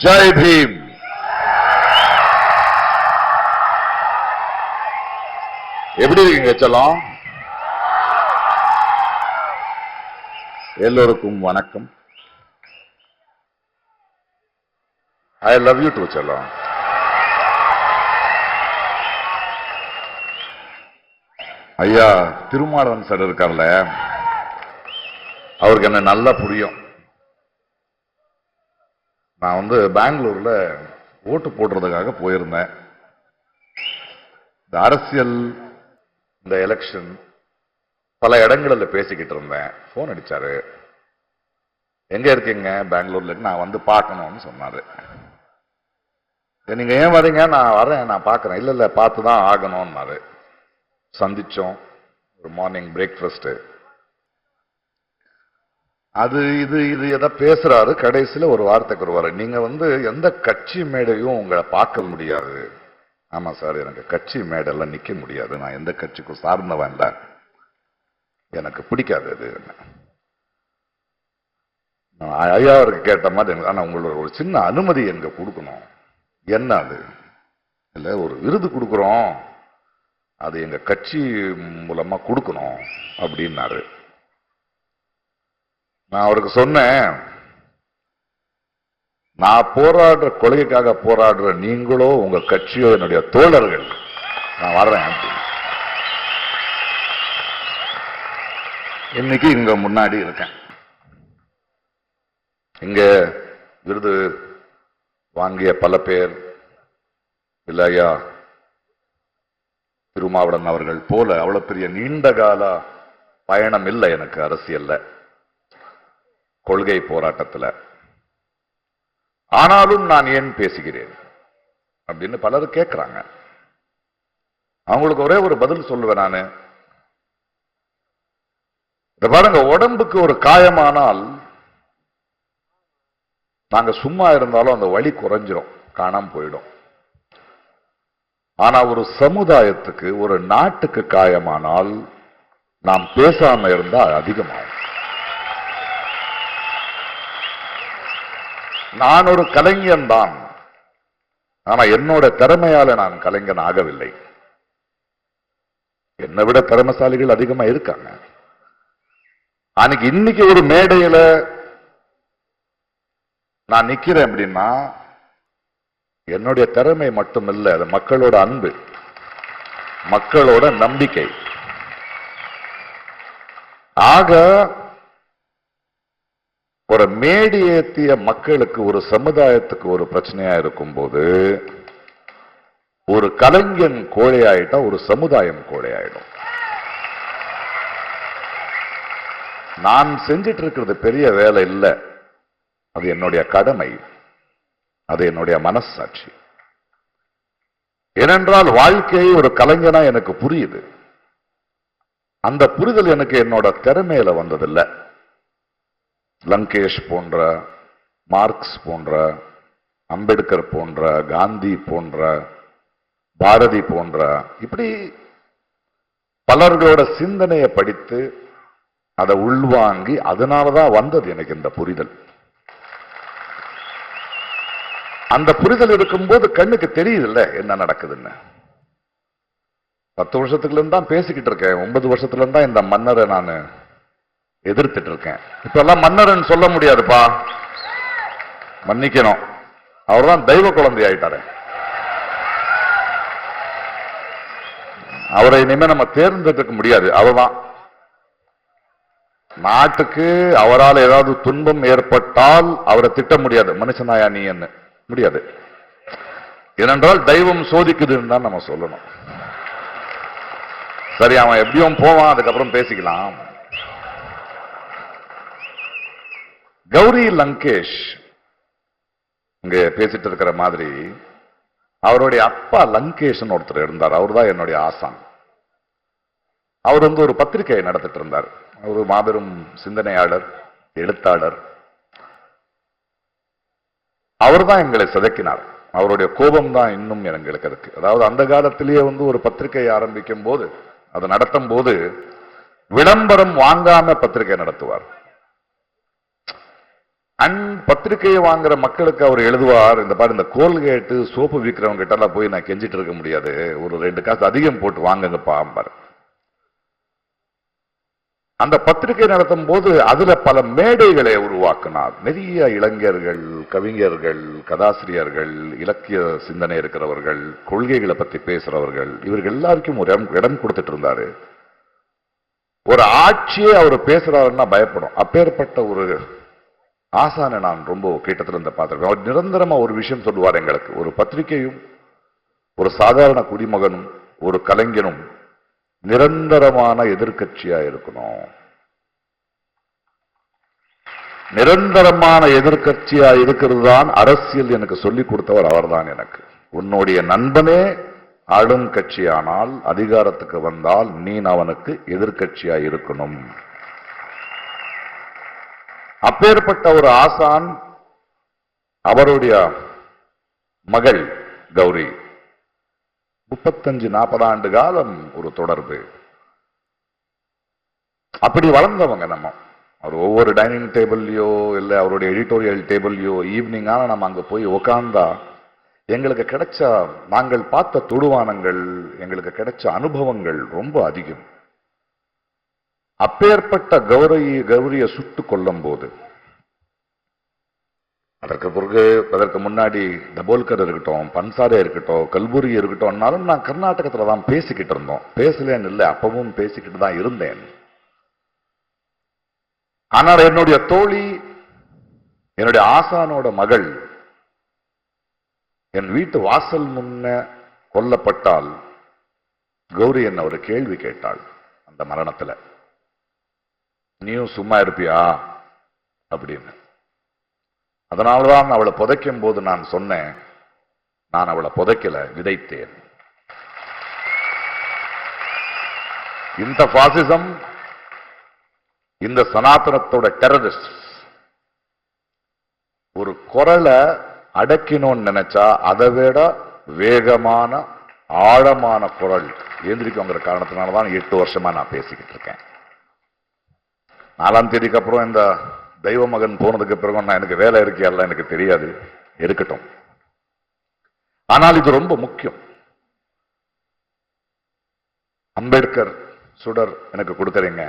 ஜெய் பீம். எப்படி இருக்கீங்க செல்லம்? எல்லோருக்கும் வணக்கம். ஐ லவ் யூ டு செல்லம். ஐயா திருமாவளவன் சார் இருக்கார்ல, அவருக்கு என்ன நல்லா புரியும். நான் பெங்களூர்ல ஓட்டு போடுறதுக்காக போயிருந்தேன். இந்த அரசியல், இந்த எலெக்ஷன் பல இடங்களில் பேசிக்கிட்டு இருந்தேன். போன் அடிச்சாரு. எங்க இருக்கீங்க? பெங்களூர்ல. நான் பார்க்கணும்னு சொன்னாரு. நீங்க ஏன் வரீங்க? நான் வரேன், நான் பார்க்கறேன். இல்ல இல்ல பார்த்துதான் ஆகணும்னாரு. சந்திச்சோம். ஒரு மார்னிங் பிரேக்ஃபாஸ்ட். அது இது இது எதை பேசுறாரு. கடைசியில ஒரு வார்த்தைக்கு வருவாரு, நீங்க எந்த கட்சி மேடையும் உங்களை பார்க்க முடியாது. ஆமா சார், எனக்கு கட்சி மேடையெல்லாம் நிக்க முடியாது. நான் எந்த கட்சிக்கும் சார்ந்தவன் இல்ல, எனக்கு பிடிக்காது அது. ஐயா அவருக்கு கேட்ட மாதிரி, ஆனா உங்களோட ஒரு சின்ன அனுமதி எங்க கொடுக்கணும். என்ன அது? இல்ல, ஒரு விருது கொடுக்குறோம், அது எங்க கட்சி மூலமா கொடுக்கணும் அப்படின்னாரு. நான் அவருக்கு சொன்னேன், நான் போராடுற கொள்கைக்காக போராடுற நீங்களோ உங்க கட்சியோ என்னுடைய தோழர்கள், நான் வர்றேன். இன்னைக்கு இங்க முன்னாடி இருக்கேன். இங்க விருது வாங்கிய பல பேர், இல்லையா திருமாவளவன் அவர்கள் போல அவ்வளவு பெரிய நீண்ட கால பயணம் இல்லை எனக்கு அரசியல்ல, கொள்கை போராட்டத்தில். ஆனாலும் நான் ஏன் பேசுகிறேன் அப்படின்னு பலரும் கேட்கிறாங்க. அவங்களுக்கு ஒரே ஒரு பதில் சொல்லுவேன் நானு. பாருங்க, உடம்புக்கு ஒரு காயமானால் நாங்க சும்மா இருந்தாலும் அந்த வலி குறைஞ்சிரும், காணாம போயிடும். ஆனா ஒரு சமுதாயத்துக்கு, ஒரு நாட்டுக்கு காயமானால் நாம் பேசாம இருந்தா அதிகமாகும். நான் ஒரு கலைஞன் தான், ஆனா என்னோட திறமையால நான் கலைஞன் ஆகவில்லை. என்னை விட திறமைசாலிகள் அதிகமா இருக்காங்க. அன்னைக்கு இன்னைக்கு ஒரு மேடையில நான் நிக்கிறேன் அப்படின்னா என்னுடைய திறமை மட்டும் இல்லை, அது மக்களோட அன்பு, மக்களோட நம்பிக்கை. ஆக ஒரு மேடி ஏற்றிய மக்களுக்கு, ஒரு சமுதாயத்துக்கு ஒரு பிரச்சனையா இருக்கும் போது, ஒரு கலைஞன் கோழையாயிட்டா ஒரு சமுதாயம் கோழையாயிடும். நான் செஞ்சிட்டு இருக்கிறது பெரிய வேலை இல்லை, அது என்னுடைய கடமை, அது என்னுடைய மனசாட்சி. ஏனென்றால் வாழ்க்கையை ஒரு கலைஞனா எனக்கு புரியுது. அந்த புரிதல் எனக்கு என்னோட திறமையில வந்ததில்லை. லங்கேஷ் போன்ற, மார்க்ஸ் போன்ற, அம்பேத்கர் போன்ற, காந்தி போன்ற, பாரதி போன்ற, இப்படி பலர்களோட சிந்தனையை படித்து அதை உள்வாங்கி, அதனாலதான் வந்தது எனக்கு இந்த புரிதல். அந்த புரிதல் இருக்கும்போது கண்ணுக்கு தெரியுது இல்ல என்ன நடக்குதுன்னு. 10 வருஷத்துக்குல இருந்து தான் பேசிக்கிட்டு இருக்கேன். 9 வருஷத்துல இருந்தா இந்த மன்னரை நான் எதிர்த்துட்டு இருக்கேன். இப்ப எல்லாம் மன்னர்ன்னு சொல்ல முடியாதுப்பா, மன்னிக்கணும். அவர்தான் தெய்வ குழந்தை ஆயிட்டாரு. அவரை இனிமே நம்ம தேர்ந்தெடுக்க முடியாது. அவர்தான் நாட்டுக்கு, அவரால் ஏதாவது துன்பம் ஏற்பட்டால் அவரை திட்ட முடியாது. மனுஷனாயா நீ என்ன முடியாது. ஏனென்றால் தெய்வம் சோதிக்குதுன்னு தான் நம்ம சொல்லணும். சரி, அவன் எப்படியும் போவான், அதுக்கப்புறம் பேசிக்கலாம். கௌரி லங்கேஷ் இங்க பேசிட்டு இருக்கிற மாதிரி, அவருடைய அப்பா லங்கேஷ் ஒருத்தர் இருந்தார். அவர் தான் என்னுடைய ஆசான். அவர் ஒரு பத்திரிகையை நடத்திட்டு இருந்தார். ஒரு மாபெரும் சிந்தனையாளர், எழுத்தாளர். அவர் தான் எங்களை சிதைக்கினார். அவருடைய கோபம் தான் இன்னும் எங்களுக்கு இருக்கு. அதாவது அந்த காலத்திலேயே ஒரு பத்திரிகை ஆரம்பிக்கும் போது, அதை நடத்தும் போது விளம்பரம் வாங்காம பத்திரிகை நடத்துவார். பத்திரிகையை வாங்குற மக்களுக்கு அவர் எழுதுவார், இந்த பாரு இந்த கோல்கேட்டு சோப்பு விற்கிறவங்க கிட்ட எல்லாம் போய் நான் கெஞ்சிட்டு இருக்க முடியாது, ஒரு 2 காசு அதிகம் போட்டு வாங்குங்கப்பா. அந்த பத்திரிகை நடத்தும் போது அதுல பல மேடைகளை உருவாக்கினார். நிறைய இளைஞர்கள், கவிஞர்கள், கதாசிரியர்கள், இலக்கிய சிந்தனை இருக்கிறவர்கள், கொள்கைகளை பத்தி பேசுறவர்கள், இவர்கள் எல்லாருக்கும் ஒரு இடம் கொடுத்துட்டு இருந்தாரு. ஒரு ஆட்சியே அவர் பேசுறாருன்னா பயப்படும். அப்பேற்பட்ட ஒரு ஆசானை நான் ரொம்ப கிட்டத்தில் இருந்து பார்த்திருக்கேன். அவர் நிரந்தரமா ஒரு விஷயம் சொல்லுவார் எங்களுக்கு. ஒரு பத்திரிகையும் ஒரு சாதாரண குடிமகனும் ஒரு கலைஞனும் நிரந்தரமான எதிர்கட்சியா இருக்கணும். நிரந்தரமான எதிர்கட்சியா இருக்கிறது தான் அரசியல் எனக்கு சொல்லிக் கொடுத்தவர் அவர்தான் எனக்கு. உன்னுடைய நண்பனே ஆளும் கட்சியானால் அதிகாரத்துக்கு வந்தால் நீ அவனுக்கு எதிர்கட்சியா இருக்கணும். அப்பேற்பட்ட ஒரு ஆசான், அவருடைய மகள் கௌரி 35-40 ஆண்டு காலம் ஒரு தொடர்பு. அப்படி வளர்ந்தவங்க நம்ம. அவர் ஒவ்வொரு டைனிங் டேபிள்லயோ இல்ல அவருடைய எடிட்டோரியல் டேபிள்லயோ ஈவினிங் ஆனா நம்ம அங்க போய் உட்கார்ந்தா எங்களுக்கு கிடைச்ச, நாங்கள் பார்த்த தொடுவானங்கள், எங்களுக்கு கிடைச்ச அனுபவங்கள் ரொம்ப அதிகம். அப்பேற்பட்ட கௌரியை சுட்டு கொல்லும் போது, அதற்கு முன்னாடி தபோல்கர் இருக்கட்டும், பன்சாரே இருக்கட்டும், கல்புரி இருக்கட்டும், நான் கர்நாடகத்துல தான் பேசிக்கிட்டு இருந்தோம். பேசலன்னு இல்லை, அப்பவும் பேசிக்கிட்டு தான் இருந்தேன். ஆனால் என்னுடைய தோழி, என்னுடைய ஆசானோட மகள் என் வீட்டு வாசல் முன்ன கொல்லப்பட்டால் கௌரி என்ன ஒரு கேள்வி கேட்டாள். அந்த மரணத்துல நீயும் சும்மா இருப்பியா அப்படின்னு. அதனால்தான் அவளை புதைக்கும் போது நான் சொன்னேன், நான் அவளை புதைக்கல, விதைத்தேன். இந்த பாசிசம், இந்த சனாதனத்தோட டெரரிஸ்ட் ஒரு குரலை அடக்கினோன்னு நினைச்சா அதை விட வேகமான ஆழமான குரல் ஏந்திரிக்குங்கிற காரணத்தினாலதான் 8 வருஷமா நான் பேசிக்கிட்டு இருக்கேன். 4ஆம் தேதிக்கு அப்புறம் இந்த தெய்வ மகன் போனதுக்கு பிறகு நான் எனக்கு வேலை இருக்கியல்ல எனக்கு தெரியாது, இருக்கட்டும். ஆனால் இது ரொம்ப முக்கியம். அம்பேத்கர் சுடர் எனக்கு கொடுக்கறீங்க,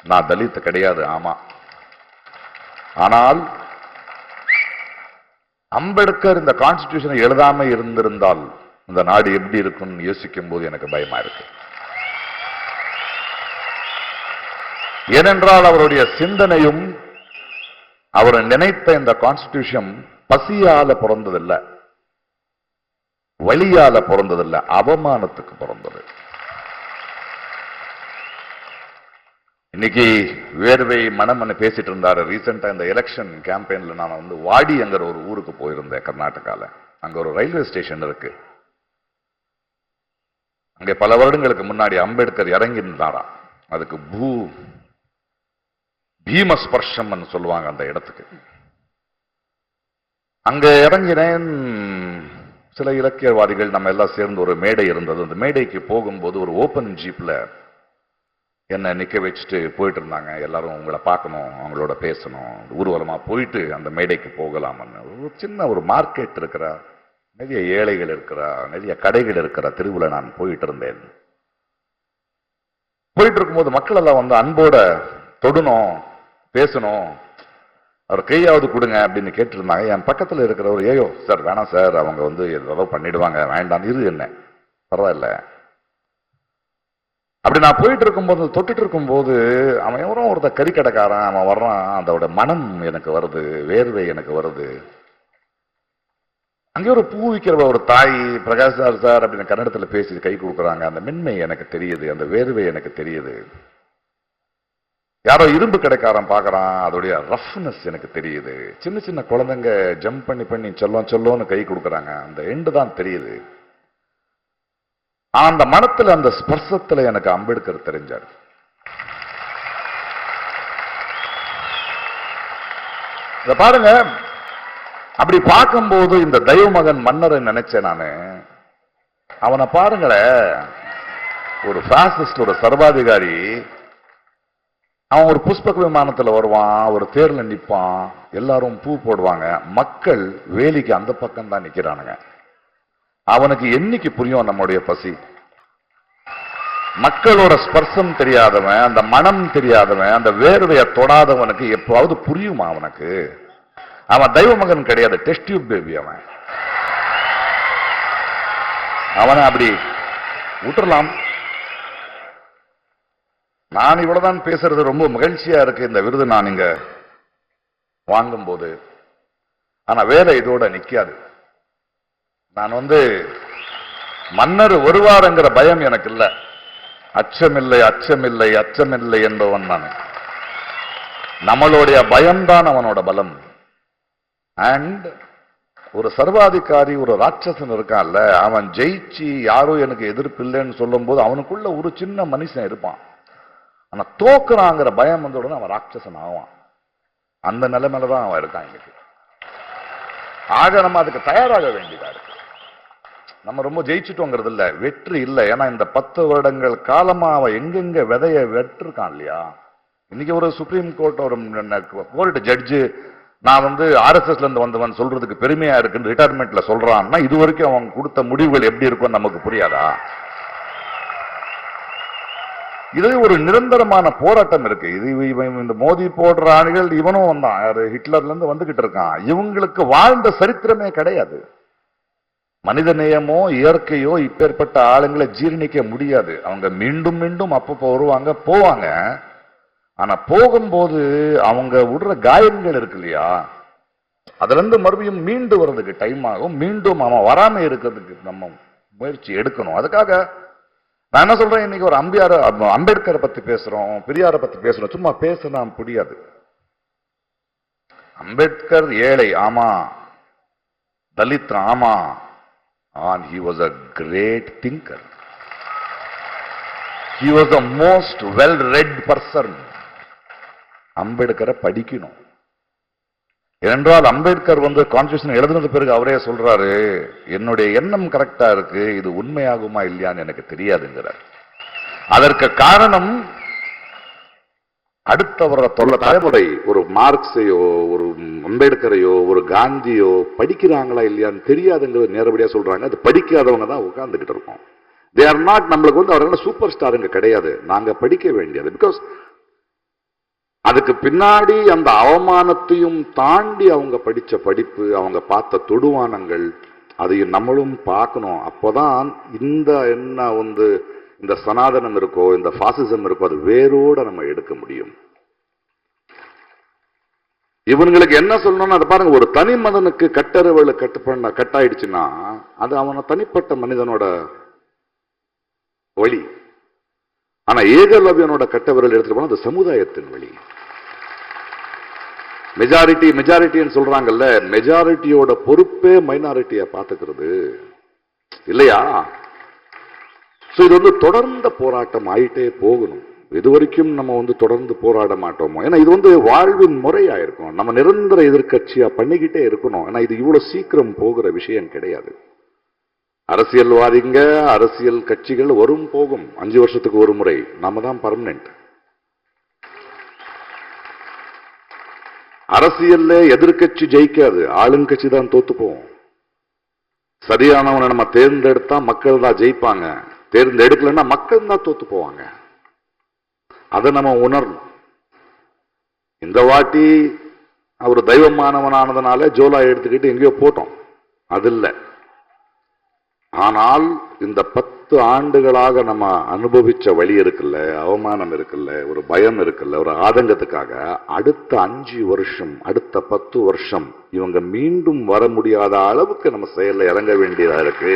நான் தலித் கிடையாது, ஆமா. ஆனால் அம்பேத்கர் இந்த கான்ஸ்டிடியூஷனை எழுதாம இருந்திருந்தால் இந்த நாடு எப்படி இருக்கும்னு யோசிக்கும் போது எனக்கு பயமா இருக்கு. ஏனென்றால் அவருடைய சிந்தனையும் அவர் நினைத்த இந்த கான்ஸ்டிடியூஷன் பசியால பிறந்ததில்லை, வலியால பிறந்ததில்லை, அவமானத்துக்கு பிறந்தது. இன்னைக்கு வேர்வை மனம்னு பேசிட்டு இருந்தாரு. ரீசெண்டா இந்த எலெக்ஷன் கேம்பெயின்ல நான் வாடிங்கிற ஒரு ஊருக்கு போயிருந்தேன் கர்நாடகால. அங்க ஒரு ரயில்வே ஸ்டேஷன் இருக்கு. அங்க பல வருடங்களுக்கு முன்னாடி அம்பேத்கர் இறங்கி இருந்தாரா. அதுக்கு பீமஸ்பர்ஷம் சொல்லுவாங்க அந்த இடத்துக்கு. அங்க இறங்கினேன். சில இலக்கியவாதிகள் நம்ம எல்லாம் சேர்ந்து ஒரு மேடை இருந்தது. அந்த மேடைக்கு போகும்போது ஒரு ஓபன் ஜீப்ல என்ன நிக்க வச்சுட்டு போயிட்டு இருந்தாங்க. எல்லாரும் உங்களை பார்க்கணும், அவங்களோட பேசணும், ஊர்வலமா போயிட்டு அந்த மேடைக்கு போகலாம்னு. ஒரு சின்ன ஒரு மார்க்கெட் இருக்கிற, நிறைய ஏழைகள் இருக்கிற, நிறைய கடைகள் இருக்கிற தெருவுல நான் போயிட்டு இருந்தேன். போயிட்டு இருக்கும்போது மக்கள் எல்லாம் அன்போட தொடணும், பேசணும், அவர் கையாவது கொடுங்க அப்படின்னு கேட்டிருந்தாங்க. என் பக்கத்துல இருக்கிறவர், ஏயோ சார் வேணாம் சார், அவங்க ஏதோ பண்ணிடுவாங்க, வேண்டாம் இரு, என்ன பரவாயில்ல அப்படி. நான் போயிட்டு இருக்கும்போது, தொட்டுட்டு இருக்கும்போது அவன் எவரும் ஒருத்த கறிக்கடைக்காரன் அவன் வர்றான். அதோட மனம் எனக்கு வருது, வேர்வை எனக்கு வருது. அங்கே ஒரு பூ விற்கிற ஒரு தாய், பிரகாஷ் சார் அப்படின்னு கன்னடத்துல பேசி கை கொடுக்குறாங்க. அந்த மென்மை எனக்கு தெரியுது, அந்த வேர்வை எனக்கு தெரியுது. யாரோ இரும்பு கடைக்காரன் பாக்குறான், அதோடைய ரஃப்னஸ் எனக்கு தெரியுது. சின்ன சின்ன குழந்தைங்க ஜம்ப் பண்ணி சொல்லோன்னு கை கொடுக்குறாங்க, அந்த எண்டு தான் தெரியுது. அந்த மனத்துல, அந்த ஸ்பர்சத்துல எனக்கு அம்பேத்கர் தெரிஞ்சார். இத பாருங்க, அப்படி பார்க்கும்போது இந்த தெய்வ மகன் மன்னரை நினைச்சேன் நானு. அவனை பாருங்களேன், ஒரு பாசிஸ்ட், ஒரு சர்வாதிகாரி, அவன் ஒரு புஷ்பக விமானத்துல வருவான், ஒரு தேர்ல நிப்பான், எல்லாரும் பூ போடுவாங்க, மக்கள் வேலிக்கு அந்த பக்கம் தான் நிக்கிறானுங்க. அவனுக்கு என்னைக்கு புரியும் நம்முடைய பசி? மக்களோட ஸ்பர்சம் தெரியாதவன், அந்த மனம் தெரியாதவன், அந்த வேர்வையை தொடாதவனுக்கு எப்போது புரியுமா அவனுக்கு? அவன் தெய்வ மகன் கிடையாது, டெஸ்ட் டியூப் பேபி. அவனை அப்படி விட்டுறலாம். நான் இவ்வளவுதான் பேசுறது ரொம்ப மகிழ்ச்சியா இருக்கு இந்த விருது நான் இங்க வாங்கும் போது. ஆனா வேலை இதோட நிக்காது. நான் மன்னர் வருவாருங்கிற பயம் எனக்கு இல்ல. அச்சமில்லை அச்சமில்லை அச்சமில்லை என்பவன் நான். நம்மளுடைய பயம்தான் அவனோட பலம். அண்ட் ஒரு சர்வாதிகாரி, ஒரு ராட்சசன் இருக்கான்ல, அவன் ஜெயிச்சு யாரோ எனக்கு எதிர்ப்பு இல்லைன்னு சொல்லும் போது அவனுக்குள்ள ஒரு சின்ன மனுஷன் இருப்பான். ஆனா தோக்குறாங்கிற பயம் உடனே அவன் ராட்சசன் ஆவான். அந்த நிலைமையிலதான் அவன் இருக்கான் இன்னைக்கு. ஆக நம்ம அதுக்கு தயாராக வேண்டியதா இருக்கு. நம்ம ரொம்ப ஜெயிச்சுட்டோங்கிறது இல்ல, வெற்றி இல்லை. ஏன்னா இந்த 10 வருடங்கள் காலமா அவன் எங்கெங்க விதைய வெற்றிருக்கான் இல்லையா. இன்னைக்கு ஒரு சுப்ரீம் கோர்ட் ஒரு கோர்ட் ஜட்ஜு நான் RSSல இருந்து வந்தவன் சொல்றதுக்கு பெருமையா இருக்குன்னு ரிட்டையர்மெண்ட்ல சொல்றான்னா, இது வரைக்கும் அவன் கொடுத்த முடிவுகள் எப்படி இருக்கும் நமக்கு புரியாதா? இது ஒரு நிரந்தரமான போராட்டம் இருக்கு. இது இந்த மோதி போடுற ஆணிகள் இவனும் வந்தான், ஹிட்லர்ல இருந்து வந்துகிட்டு இருக்கான். இவங்களுக்கு வாழ்ந்த சரித்திரமே கிடையாது. மனித நேயமோ இயற்கையோ இப்பேற்பட்ட ஆளுங்களை ஜீர்ணிக்க முடியாது. அவங்க மீண்டும் மீண்டும் அப்பப்போ வருவாங்க போவாங்க. ஆனா போகும்போது அவங்க விடுற காயங்கள் இருக்கு இல்லையா, அதுல இருந்து மறுபடியும் மீண்டு வர்றதுக்கு டைம் ஆகும். மீண்டும் அவன் வராம இருக்கிறதுக்கு நம்ம முயற்சி எடுக்கணும். அதுக்காக நான் என்ன சொல்றேன், இன்னைக்கு ஒரு அம்பேத்கரை பத்தி பேசுறோம், பெரியாரை பத்தி பேசுறோம். சும்மா பேசினா புரியாது. அம்பேத்கர் ஏழை, ஆமா. தலித், ஆமா. And he was a great thinker. He was the most well-read person. அம்பேத்கரை படிக்கணும். ஏனென்றால் அம்பேத்கர் கான்ஸ்டிடியூஷன் எழுதினது பிறகு அவரே சொல்றாரு, என்னுடைய எண்ணம் கரெக்டா இருக்கு, இது உண்மையாகுமா இல்லையான்னு எனக்கு தெரியாதுங்கிறார். அதற்கு காரணம் அடுத்த வர தலைமுறை ஒரு மார்க்ஸையோ ஒரு அம்பேத்கரையோ ஒரு காந்தியோ படிக்கிறாங்களா இல்லையான்னு தெரியாதுங்கிறது நேரடியா சொல்றாங்க. அது படிக்காதவங்க தான் உட்கார்ந்துகிட்டு இருக்கோம். தே ஆர் நாட், நம்மளுக்கு அவர்கள் சூப்பர் ஸ்டாருங்க கிடையாது, நாங்க படிக்க வேண்டியது. பிகாஸ் அதுக்கு பின்னாடி அந்த அவமானத்தையும் தாண்டி அவங்க படிச்ச படிப்பு, அவங்க பார்த்த தொடுவானங்கள், அதையும் நம்மளும் பார்க்கணும். அப்போதான் இந்த சனாதனம் இருக்கோ, இந்த பாசிசம் இருக்கோ, அது வேரோட நம்ம எடுக்க முடியும். இவங்களுக்கு என்ன சொல்லணும்னு அதை பாருங்க. ஒரு தனி மனிதனுக்கு கட்டறிவுல கட்டாயிடுச்சுன்னா அது அவன தனிப்பட்ட மனிதனோட வழி. ஆனா ஏகலவ்யனோட கட்டவிரல் எடுத்துட்டு போனா அது சமுதாயத்தின் வழி. மெஜாரிட்டின்னு சொல்றாங்கல்ல, மெஜாரிட்டியோட பொறுப்பே மைனாரிட்டியை பார்த்துக்கிறது இல்லையா? இது தொடர்ந்த போராட்டம் ஆயிட்டே போகணும். இதுவரைக்கும் நம்ம தொடர்ந்து போராட மாட்டோமோ? ஏன்னா இது வாழ்வின் முறையா இருக்கும். நம்ம நிரந்தர எதிர்கட்சியா பண்ணிக்கிட்டே இருக்கணும். ஏன்னா இது இவ்வளவு சீக்கிரம் போகிற விஷயம் கிடையாது. அரசியல்வாதிங்க, அரசியல் கட்சிகள் வரும் போகும், 5 வருஷத்துக்கு ஒரு முறை. நாம தான் பர்மனன்ட். அரசியல்ல எதிர்கட்சி ஜெயிக்காது, ஆளுங்கட்சி தான் தோத்து போவோம். சரியானவனை நம்ம தேர்ந்தெடுத்தா மக்கள் தான் ஜெயிப்பாங்க, தேர்ந்தெடுக்கலன்னா மக்கள் தான் தோத்து போவாங்க. அதை நம்ம உணரணும். இந்த வாட்டி அவர் தெய்வமானவனானதுனால ஜோலா எடுத்துக்கிட்டு எங்கேயோ போட்டோம், அது இல்லை. ஆனால் இந்த 10 ஆண்டுகளாக நம்ம அனுபவிச்ச வழி இருக்குல்ல, அவமானம் இருக்குல்ல, ஒரு பயம் இருக்குல்ல, ஒரு ஆதங்கத்துக்காக அடுத்த 5 வருஷம், அடுத்த 10 வருஷம் இவங்க மீண்டும் வர முடியாத அளவுக்கு நம்ம செயல்ல இறங்க வேண்டியதா இருக்கு.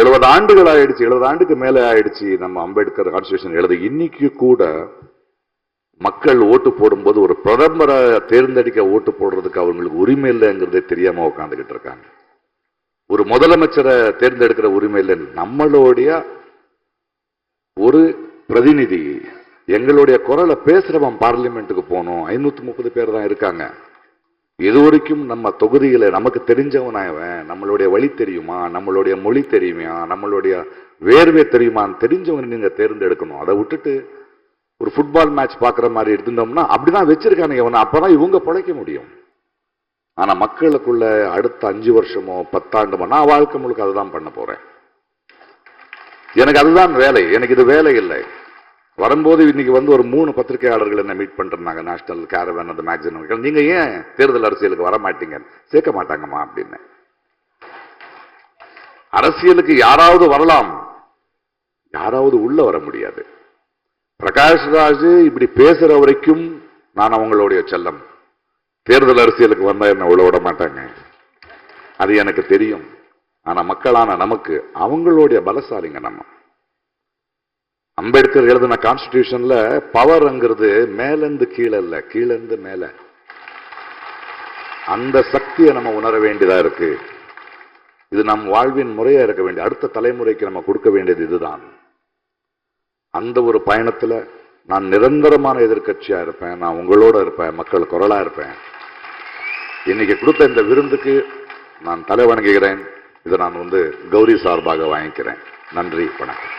70 ஆண்டுகள் ஆயிடுச்சு, 70 ஆண்டுக்கு மேல ஆயிடுச்சு நம்ம அம்பேத்கர் கான்ஸ்டிடியூஷன் எழுத. இன்னைக்கு கூட மக்கள் ஓட்டு போடும்போது ஒரு பிரதமரை தேர்ந்தெடுக்க ஓட்டு போடுறதுக்கு அவங்களுக்கு உரிமை இல்லைங்கிறதே தெரியாம உட்காந்துக்கிட்டு இருக்காங்க. ஒரு முதலமைச்சரை தேர்ந்தெடுக்கிற உரிமை இல்லை. நம்மளுடைய ஒரு பிரதிநிதி, எங்களுடைய குரலை பேசுறவன் பார்லிமெண்ட்டுக்கு போகணும். 530 பேர் தான் இருக்காங்க. இதுவரைக்கும் நம்ம தொகுதியில நமக்கு தெரிஞ்சவனாயவன், நம்மளுடைய வழி தெரியுமா, நம்மளுடைய மொழி தெரியுமா, நம்மளுடைய வேர்வே தெரியுமான்னு தெரிஞ்சவங்க நீங்க தேர்ந்தெடுக்கணும். அதை விட்டுட்டு ஒரு ஃபுட்பால் மேட்ச் பார்க்குற மாதிரி எடுத்துட்டோம்னா அப்படிதான் வச்சிருக்கானுங்க இவனை. அப்பதான் இவங்க பிழைக்க முடியும். ஆனா மக்களுக்குள்ள அடுத்த 5 வருஷமோ 10 ஆண்டுமோ நான் வாழ்க்கை முழுக்க அதுதான் பண்ண போறேன். எனக்கு அதுதான் வேலை. எனக்கு இது வேலை இல்லை. வரும்போது இன்னைக்கு வந்து ஒரு 3 பத்திரிகையாளர்கள் என்ன மீட் பண்றாங்க. நேஷனல் கேரவன் அந்த மேக்சின், நீங்க ஏன் தேர்தல் அரசியலுக்கு வர மாட்டீங்க? சேர்க்க மாட்டாங்கம்மா அப்படின்னு. அரசியலுக்கு யாராவது வரலாம், யாராவது உள்ள வர முடியாது. பிரகாஷ் ராஜ் இப்படி பேசுற வரைக்கும் நான் அவங்களுடைய செல்லம். தேர்தல் அரசியலுக்கு வந்தா என்ன உள்ள விட மாட்டாங்க, அது எனக்கு தெரியும். ஆனா மக்களான நமக்கு அவங்களுடைய பலசாலிங்க. நம்ம அம்பேத்கர் எழுதின கான்ஸ்டிடியூஷன்ல பவர்ங்கிறது மேலிருந்து கீழே இல்ல, கீழிருந்து மேல. அந்த சக்தியை நம்ம உணர வேண்டியதா இருக்கு. இது நம் வாழ்வின் முறையா இருக்க வேண்டிய, அடுத்த தலைமுறைக்கு நம்ம கொடுக்க வேண்டியது இதுதான். அந்த ஒரு பயணத்துல நான் நிரந்தரமான எதிர்க்கட்சியா இருப்பேன். நான் உங்களோட இருப்பேன், மக்கள் குரலா இருப்பேன். இன்னைக்கு கொடுத்த இந்த விருந்துக்கு நான் தலை வணங்குகிறேன். இதை நான் கௌரி சார்பாக வாங்கிக்கிறேன். நன்றி, வணக்கம்.